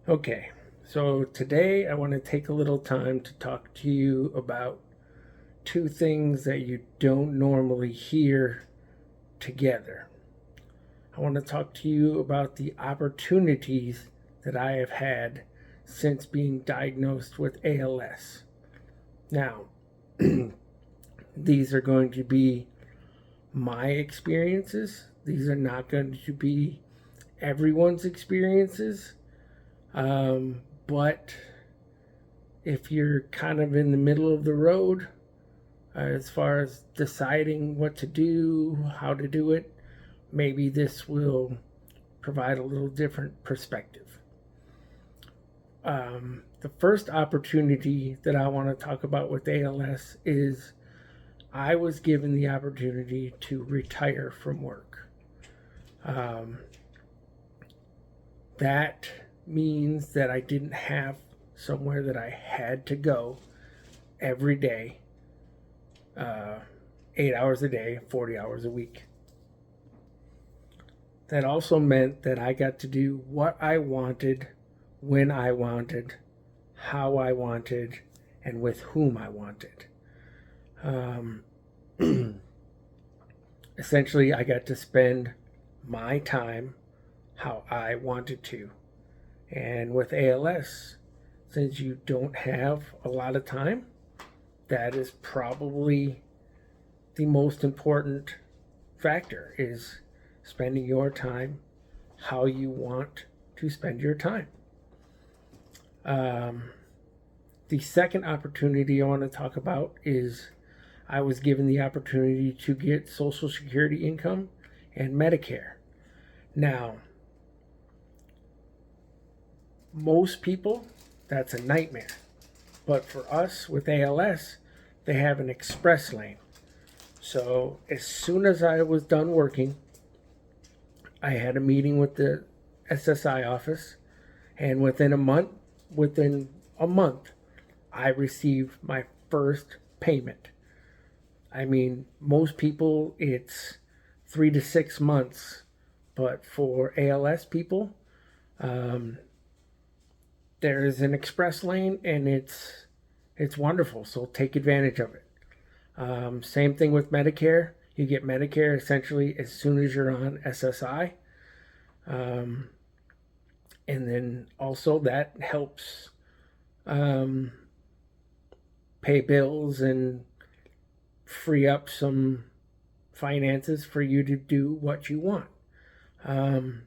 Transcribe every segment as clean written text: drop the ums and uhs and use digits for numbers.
Okay, so today I want to take a little time to talk to you about two things that you don't normally hear together. I want to talk to you about the opportunities that I have had since being diagnosed with ALS. Now, these are going to be my experiences, these are not going to be everyone's experiences. But if you're kind of in the middle of the road as far as deciding what to do, how to do it, maybe this will provide a little different perspective. The first opportunity that I want to talk about with ALS is I was given the opportunity to retire from work. Um, that means that I didn't have somewhere that I had to go every day, uh, 8 hours a day, 40 hours a week. That also meant that I got to do what I wanted, when I wanted, how I wanted, and with whom I wanted. Um, Essentially, I got to spend my time how I wanted to. And with ALS, since you don't have a lot of time, that is probably the most important factor, is spending your time how you want to spend your time. Um, the second opportunity I want to talk about is I was given the opportunity to get Social Security income and Medicare. Now, most people, that's a nightmare. But for us with ALS, they have an express lane. So as soon as I was done working, I had a meeting with the SSI office, and within a month, I received my first payment. I mean, most people it's 3 to 6 months, but for ALS people, um, there is an express lane, and it's wonderful. So take advantage of it. Same thing with Medicare. You get Medicare essentially as soon as you're on SSI. Um, and then also that helps um, pay bills and free up some finances for you to do what you want. Um,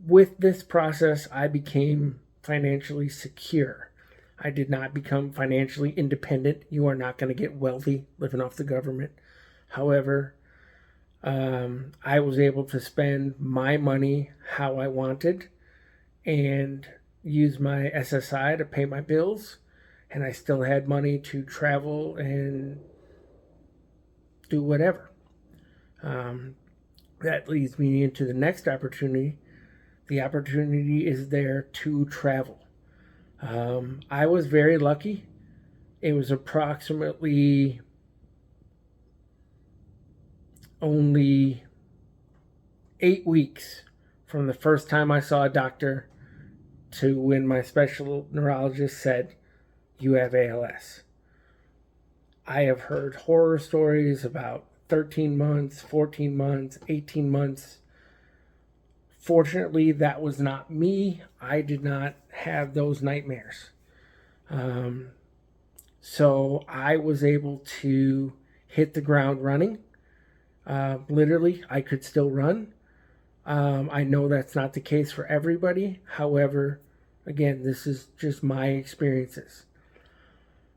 with this process, I became financially secure. I did not become financially independent. You are not going to get wealthy living off the government. However, I was able to spend my money how I wanted and use my SSI to pay my bills. And I still had money to travel and do whatever. Um, that leads me into the next opportunity. The opportunity is there to travel. I was very lucky. It was approximately only 8 weeks from the first time I saw a doctor to when my special neurologist said, "You have ALS." I have heard horror stories about 13 months, 14 months, 18 months. Fortunately, that was not me. I did not have those nightmares. Um, so I was able to hit the ground running. Literally, I could still run. I know that's not the case for everybody. However, again, this is just my experiences.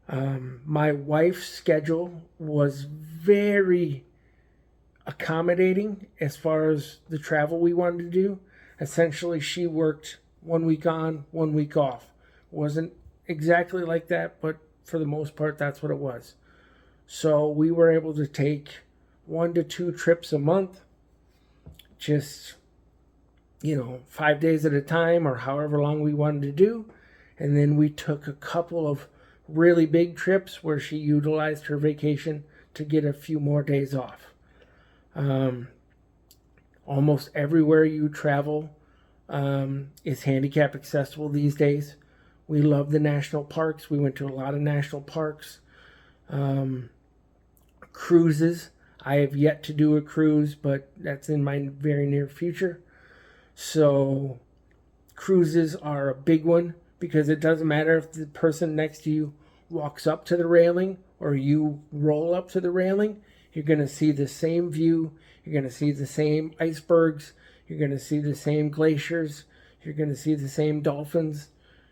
My wife's schedule was very accommodating as far as the travel we wanted to do. Essentially, she worked 1 week on, 1 week off. Wasn't exactly like that, but for the most part, that's what it was. So we were able to take 1 to 2 trips a month, just 5 days at a time or however long we wanted to do. And then we took a couple of really big trips where she utilized her vacation to get a few more days off. Um, Almost everywhere you travel, is handicap accessible these days. We love the national parks. We went to a lot of national parks. Um, Cruises. I have yet to do a cruise, but that's in my very near future. So cruises are a big one because it doesn't matter if the person next to you walks up to the railing or you roll up to the railing. You're going to see the same view. You're going to see the same icebergs. You're going to see the same glaciers. You're going to see the same dolphins.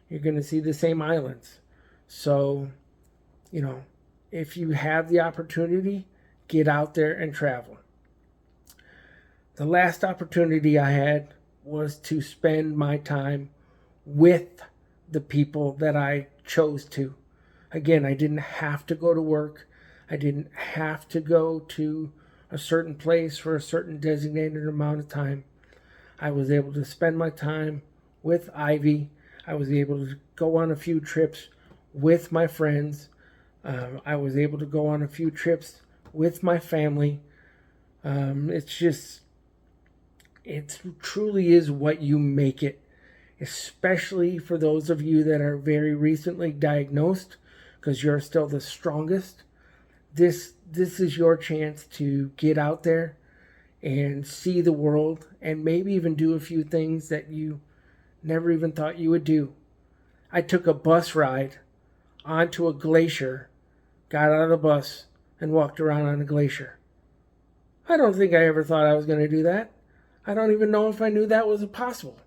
You're going to see the same islands. So, if you have the opportunity, get out there and travel. The last opportunity I had was to spend my time with the people that I chose to. Again, I didn't have to go to work. I didn't have to go to a certain place for a certain designated amount of time. I was able to spend my time with Ivy. I was able to go on a few trips with my friends. I was able to go on a few trips with my family. It truly is what you make it, especially for those of you that are very recently diagnosed, because you're still the strongest. This is your chance to get out there and see the world and maybe even do a few things that you never even thought you would do. I took a bus ride onto a glacier, got out of the bus, and walked around on a glacier. I don't think I ever thought I was going to do that. I don't even know if I knew that was possible.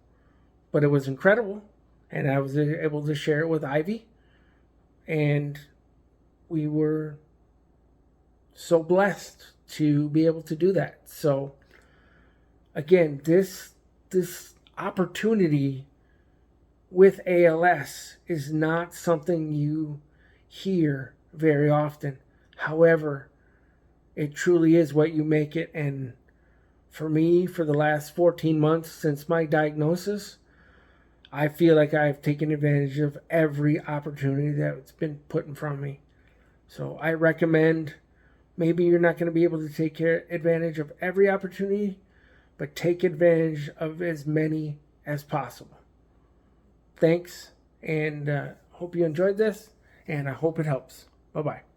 But it was incredible. And I was able to share it with Ivy. And we were so blessed to be able to do that. So, again, this opportunity with ALS is not something you hear very often. However, it truly is what you make it. And for me, for the last 14 months since my diagnosis, I feel like I've taken advantage of every opportunity that's been put in front of me. So I recommend, maybe you're not going to be able to take advantage of every opportunity, but take advantage of as many as possible. Thanks, and hope you enjoyed this, and I hope it helps. Bye-bye.